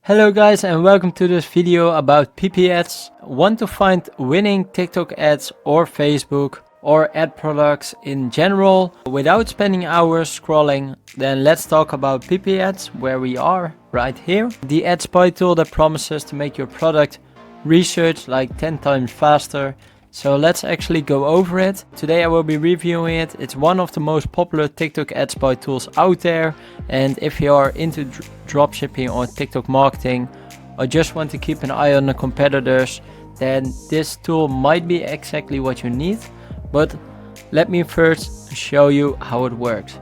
Hello guys and welcome to this video about PiPiADS. Want to find winning TikTok ads or Facebook or ad products in general without spending hours scrolling? Then let's talk about PiPiADS, where we are right here. The ad spy tool that promises to make your product research like 10 times faster. So let's actually go over it. Today I will be reviewing it. It's one of the most popular TikTok ad spy tools out there. And if you are into dropshipping or TikTok marketing, or just want to keep an eye on the competitors, then this tool might be exactly what you need. But let me first show you how it works.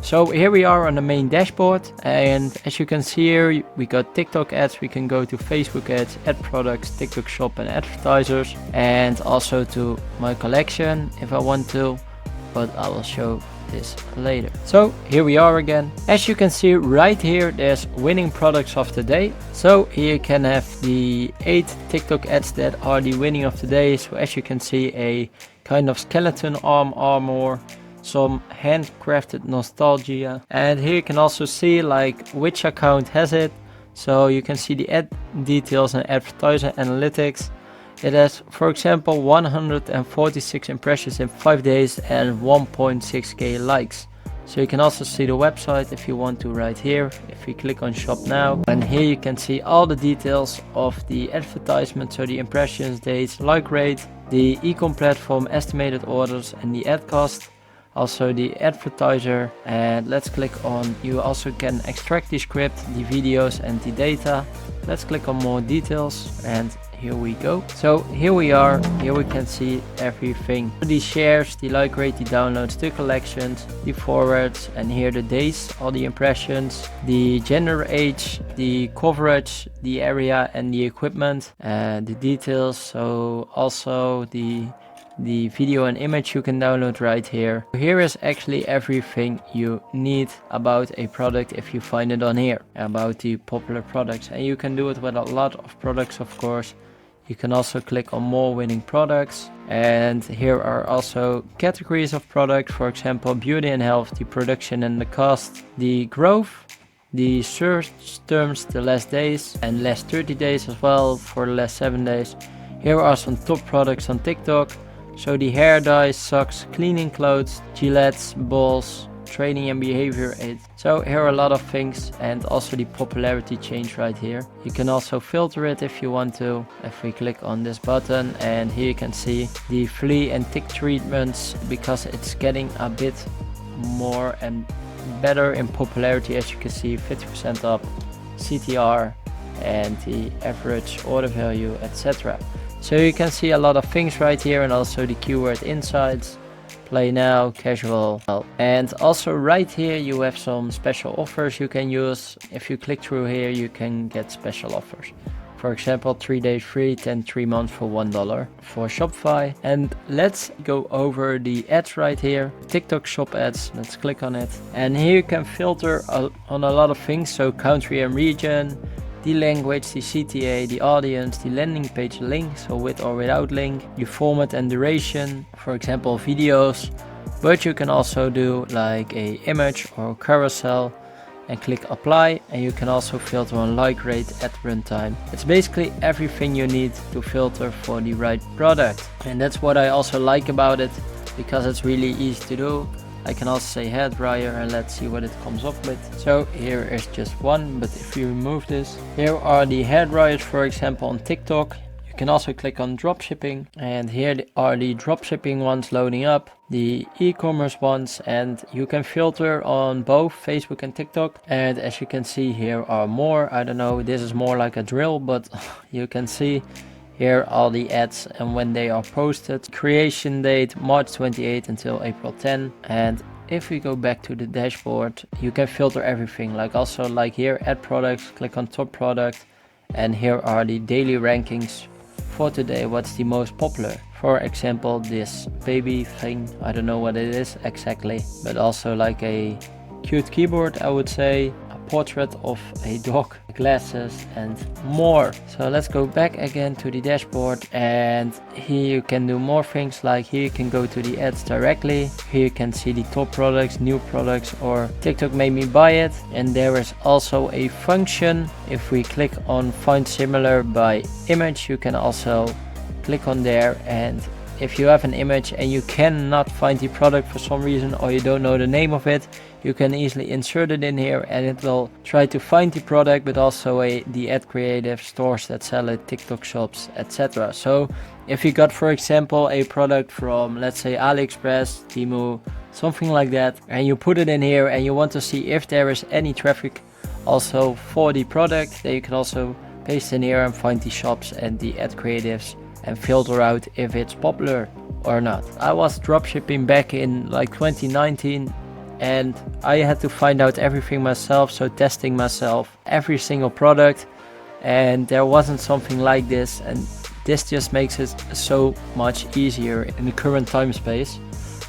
So here we are on the main dashboard, and as you can see here, we got TikTok ads. We can go to Facebook ads, ad products, TikTok shop and advertisers, and also to my collection if I want to, but I will show this later. So here we are again. As you can see right here, there's winning products of the day. So here you can have the 8 TikTok ads that are the winning of the day. So as you can see, a kind of skeleton arm armor, some handcrafted nostalgia, and here you can also see like which account has it. So you can see the ad details and advertiser analytics. It has, for example, 146 impressions in 5 days and 1.6k likes. So you can also see the website if you want to right here. If you click on shop now, and here you can see all the details of the advertisement, so the impressions, dates, like rate, the e-com platform, estimated orders, and the ad cost. Also the advertiser, and let's click on, you also can extract the script, the videos and the data. Let's click on more details, and here we go. So here we are, here we can see everything. The shares, the like rate, the downloads, the collections, the forwards, and here the days, all the impressions, the gender, age, the coverage, the area and the equipment, the details. So also the video and image you can download right here. Here is actually everything you need about a product if you find it on here, about the popular products. And you can do it with a lot of products, of course. You can also click on more winning products, and here are also categories of products, for example beauty and health, the production and the cost, the growth, the search terms, the last days and last 30 days as well for the last 7 days. Here are some top products on TikTok. So the hair dye, socks, cleaning clothes, Gillettes, balls, training and behavior aids. So here are a lot of things, and also the popularity change right here. You can also filter it if you want to. If we click on this button, and here you can see the flea and tick treatments, because it's getting a bit more and better in popularity. As you can see, 50% up, CTR, and the average order value, etc. So you can see a lot of things right here, and also the keyword insights, play now, casual, and also right here you have some special offers you can use. If you click through here, you can get special offers. For example, 3 days free, 3 months for $1 for Shopify. And let's go over the ads right here. TikTok shop ads, let's click on it. And here you can filter on a lot of things, so country and region, the language, the CTA, the audience, the landing page link, so with or without link, the format and duration, for example videos, but you can also do like a image or carousel, and click apply, and you can also filter on like rate at runtime. It's basically everything you need to filter for the right product, and that's what I also like about it, because it's really easy to do. I can also say hair dryer, and let's see what it comes up with. So here is just one, but if you remove this, here are the hair dryers, for example on TikTok. You can also click on dropshipping, and here are the dropshipping ones loading up, the e-commerce ones, and you can filter on both Facebook and TikTok. And as you can see, here are more. I don't know, this is more like a drill, but you can see here all the ads and when they are posted. Creation date March 28 until April 10. And if we go back to the dashboard, you can filter everything, like also like here ad products, click on top product, and here are the daily rankings for today. What's the most popular? For example, this baby thing, I don't know what it is exactly, but also like a cute keyboard, I would say, a portrait of a dog, glasses and more. So let's go back again to the dashboard, and here you can do more things, like here you can go to the ads directly. Here you can see the top products, new products, or TikTok made me buy it. And there is also a function. If we click on find similar by image, you can also click on there, and if you have an image and you cannot find the product for some reason, or you don't know the name of it, you can easily insert it in here and it will try to find the product, but also the ad creative, stores that sell it, TikTok shops, etc. So if you got, for example, a product from, let's say, AliExpress, Temu, something like that, and you put it in here and you want to see if there is any traffic also for the product, then you can also paste in here and find the shops and the ad creatives and filter out if it's popular or not. I was dropshipping back in like 2019 and I had to find out everything myself, so testing myself every single product, and there wasn't something like this, and this just makes it so much easier in the current time space.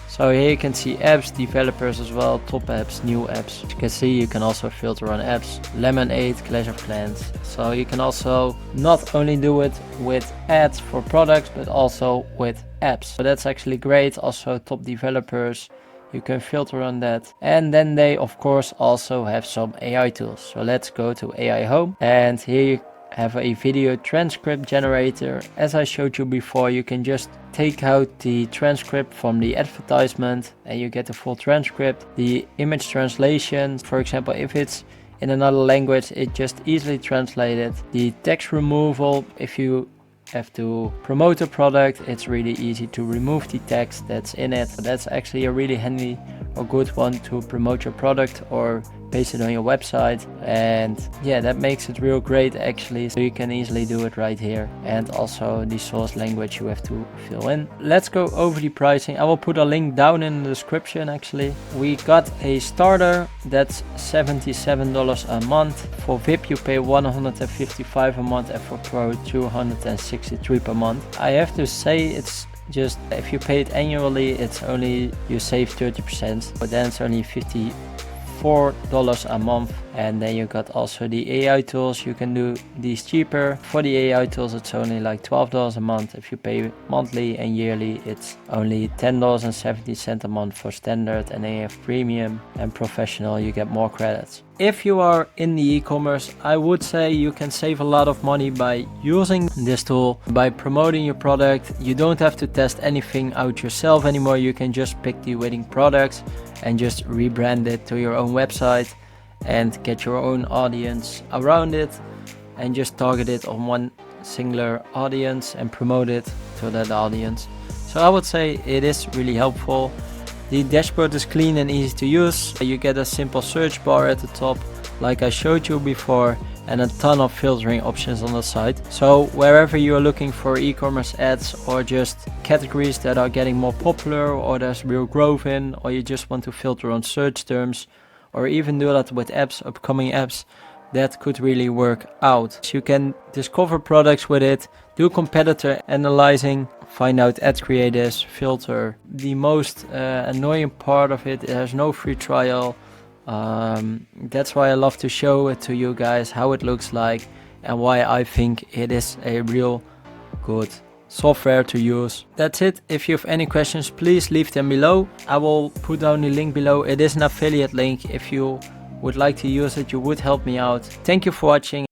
So here you can see apps, developers as well, top apps, new apps. As you can see, you can also filter on apps, Lemonade, Clash of Clans. So you can also not only do it with ads for products, but also with apps. So that's actually great. Also top developers, you can filter on that. And then they of course also have some AI tools. So let's go to AI Home, and here you have a video transcript generator. As I showed you before, you can just take out the transcript from the advertisement and you get the full transcript. The image translation, for example, if it's in another language, it just easily translated. The text removal, if you have to promote a product, it's really easy to remove the text that's in it. That's actually a really handy or good one to promote your product or paste it on your website. And yeah, that makes it real great actually. So you can easily do it right here. And also the source language you have to fill in. Let's go over the pricing. I will put a link down in the description actually. We got a starter that's $77 a month. For VIP you pay $155 a month, and for Pro $263 per month. I have to say, it's just, if you pay it annually, it's only, you save 30%, but then it's only $54 a month. And then you got also the AI tools. You can do these cheaper. For the AI tools, it's only like $12 a month. If you pay monthly and yearly, it's only $10.70 a month for standard, and then you have premium and professional, you get more credits. If you are in the e-commerce, I would say you can save a lot of money by using this tool. By promoting your product, you don't have to test anything out yourself anymore. You can just pick the winning products and just rebrand it to your own website and get your own audience around it and just target it on one singular audience and promote it to that audience. So I would say it is really helpful. The dashboard is clean and easy to use. You get a simple search bar at the top like I showed you before, and a ton of filtering options on the site. So wherever you are looking for e-commerce ads, or just categories that are getting more popular or there's real growth in, or you just want to filter on search terms, or even do that with apps, upcoming apps, that could really work out. So you can discover products with it, do competitor analyzing, find out ad creatives, filter. The most annoying part of it, there's no free trial. That's why I love to show it to you guys, how it looks like, and why I think it is a real good software to use. That's it. If you have any questions, please leave them below. I will put down the link below. It is an affiliate link. If you would like to use it, you would help me out. Thank you for watching.